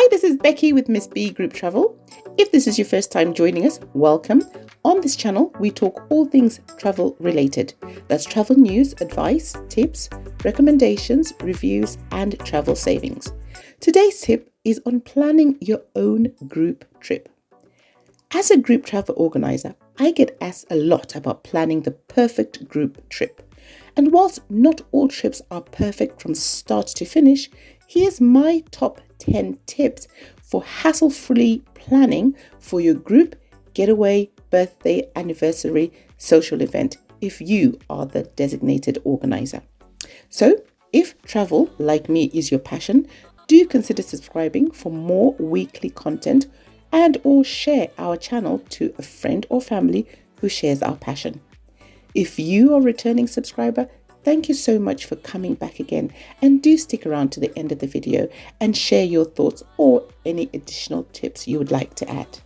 Hi, this is Becky with Miss B Group Travel. If this is your first time joining us, welcome. On this channel, we talk all things travel related. That's travel news, advice, tips, recommendations, reviews, and travel savings. Today's tip is on planning your own group trip. As a group travel organizer, I get asked a lot about planning the perfect group trip. And whilst not all trips are perfect from start to finish, here's my top 10 tips for hassle-free planning for your group getaway, birthday, anniversary, social event if you are the designated organizer. So, if travel, like me, is your passion, do consider subscribing for more weekly content and or share our channel to a friend or family who shares our passion. If you are a returning subscriber, thank you so much for coming back again, and do stick around to the end of the video and share your thoughts or any additional tips you would like to add.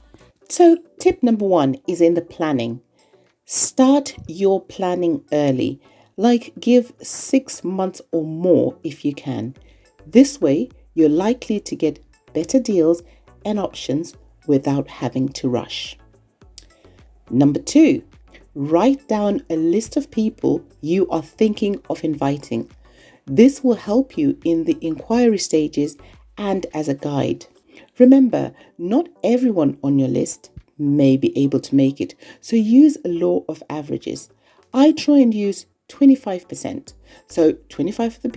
So tip number 1 is in the planning. Start your planning early, like give 6 months or more if you can. This way, you're likely to get better deals and options without having to rush. Number 2, write down a list of people you are thinking of inviting. This will help you in the inquiry stages and as a guide. Remember, not everyone on your list may be able to make it, so use a law of averages. I try and use 25%. So 25% of the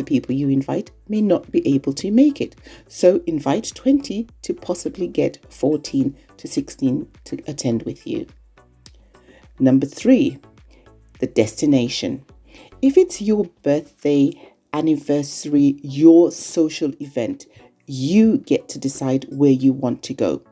people you invite may not be able to make it. So invite 20 to possibly get 14 to 16 to attend with you. Number 3, the destination. If it's your birthday, anniversary, your social event, you get to decide where you want to go.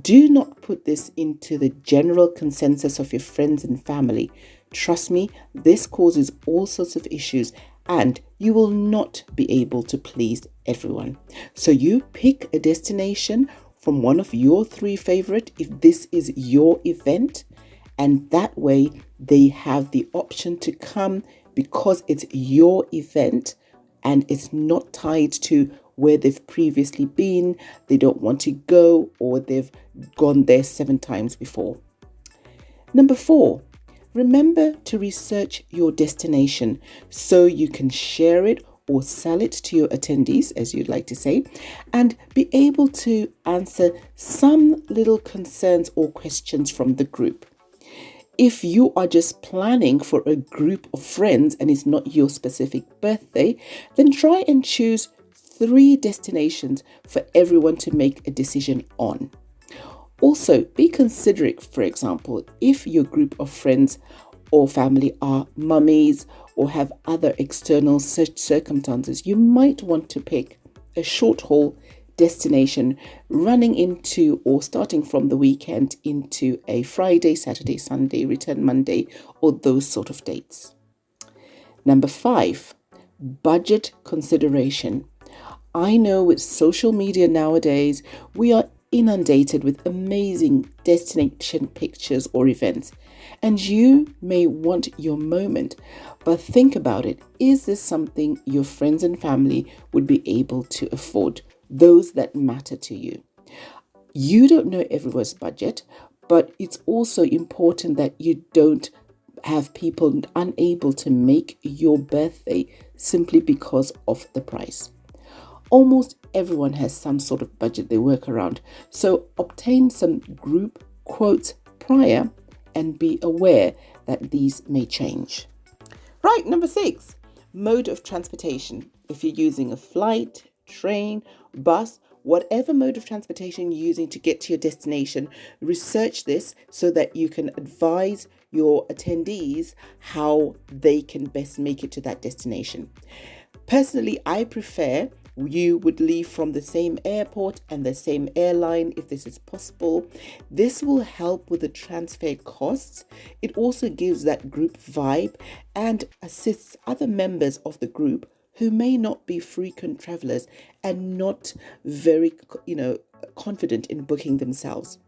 Do not put this into the general consensus of your friends and family. Trust me, this causes all sorts of issues and you will not be able to please everyone. So you pick a destination from one of your 3 favorite if this is your event, and that way they have the option to come because it's your event and it's not tied to where they've previously been, they don't want to go, or they've gone there 7 times before. Number 4, remember to research your destination so you can share it or sell it to your attendees, as you'd like to say, and be able to answer some little concerns or questions from the group. If you are just planning for a group of friends and it's not your specific birthday, then try and choose 3 destinations for everyone to make a decision on. Also, be considerate, for example, if your group of friends or family are mummies or have other external circumstances, you might want to pick a short haul destination running into or starting from the weekend into a Friday, Saturday, Sunday, return Monday, or those sort of dates. Number 5, budget consideration. I know with social media nowadays, we are inundated with amazing destination pictures or events, and you may want your moment, but think about it. Is this something your friends and family would be able to afford? Those that matter to you. You don't know everyone's budget, but it's also important that you don't have people unable to make your birthday simply because of the price. Almost everyone has some sort of budget they work around, so obtain some group quotes prior and be aware that these may change. Right, number 6, mode of transportation. If you're using a flight, train, bus, whatever mode of transportation you're using to get to your destination, research this so that you can advise your attendees how they can best make it to that destination. Personally, I prefer you would leave from the same airport and the same airline if this is possible. This will help with the transfer costs. It also gives that group vibe and assists other members of the group who may not be frequent travelers and not very, confident in booking themselves.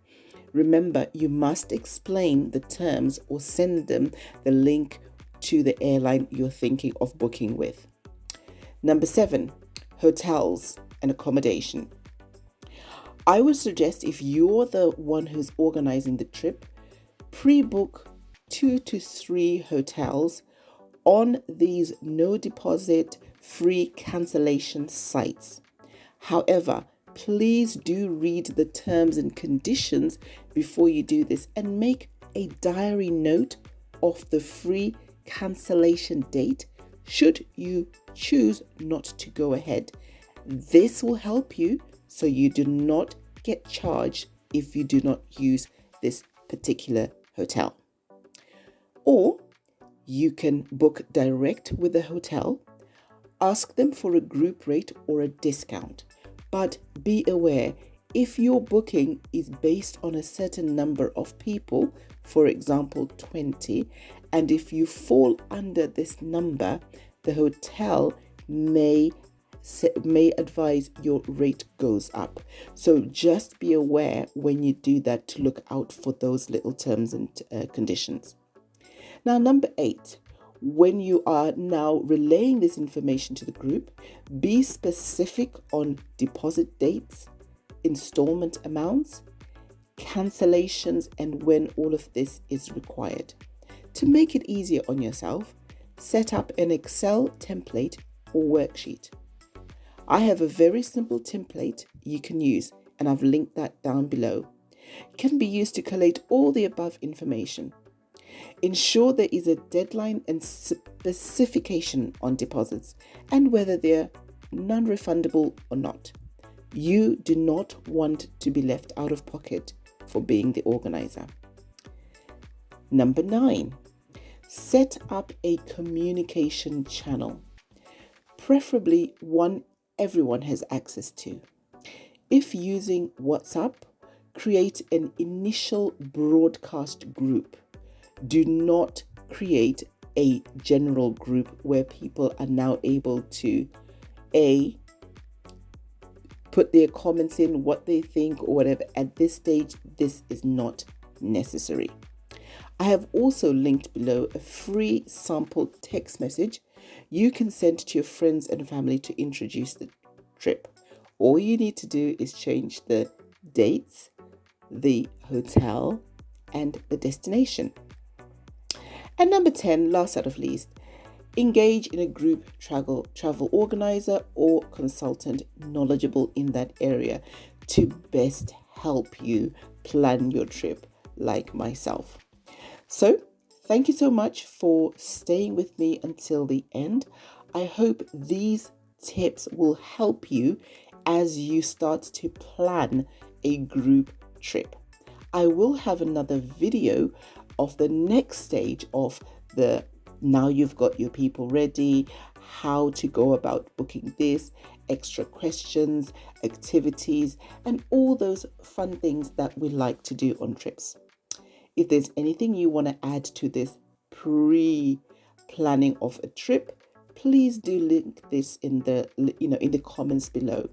Remember, you must explain the terms or send them the link to the airline you're thinking of booking with. Number 7, hotels and accommodation. I would suggest, if you're the one who's organizing the trip, pre-book 2 to 3 hotels on these no deposit free cancellation sites. However, please do read the terms and conditions before you do this, and make a diary note of the free cancellation date should you choose not to go ahead. This will help you so you do not get charged if you do not use this particular hotel. Or you can book direct with the hotel, ask them for a group rate or a discount. But be aware, if your booking is based on a certain number of people, for example 20, and if you fall under this number, the hotel may advise your rate goes up. So just be aware when you do that to look out for those little terms and conditions. Now, number 8, when you are now relaying this information to the group, be specific on deposit dates, installment amounts, cancellations, and when all of this is required. To make it easier on yourself, set up an Excel template or worksheet. I have a very simple template you can use, and I've linked that down below. It can be used to collate all the above information. Ensure there is a deadline and specification on deposits and whether they're non-refundable or not. You do not want to be left out of pocket for being the organizer. Number 9, set up a communication channel, preferably one everyone has access to. If using WhatsApp, create an initial broadcast group. Do not create a general group where people are now able to put their comments in, what they think or whatever. At this stage, this is not necessary. I have also linked below a free sample text message you can send to your friends and family to introduce the trip. All you need to do is change the dates, the hotel, and the destination. And number 10, last but not least, engage in a group travel organizer or consultant knowledgeable in that area to best help you plan your trip, like myself. So, thank you so much for staying with me until the end. I hope these tips will help you as you start to plan a group trip. I will have another video of the next stage of now you've got your people ready, how to go about booking this, extra questions, activities, and all those fun things that we like to do on trips. If there's anything you want to add to this pre-planning of a trip, please do link this in the comments below.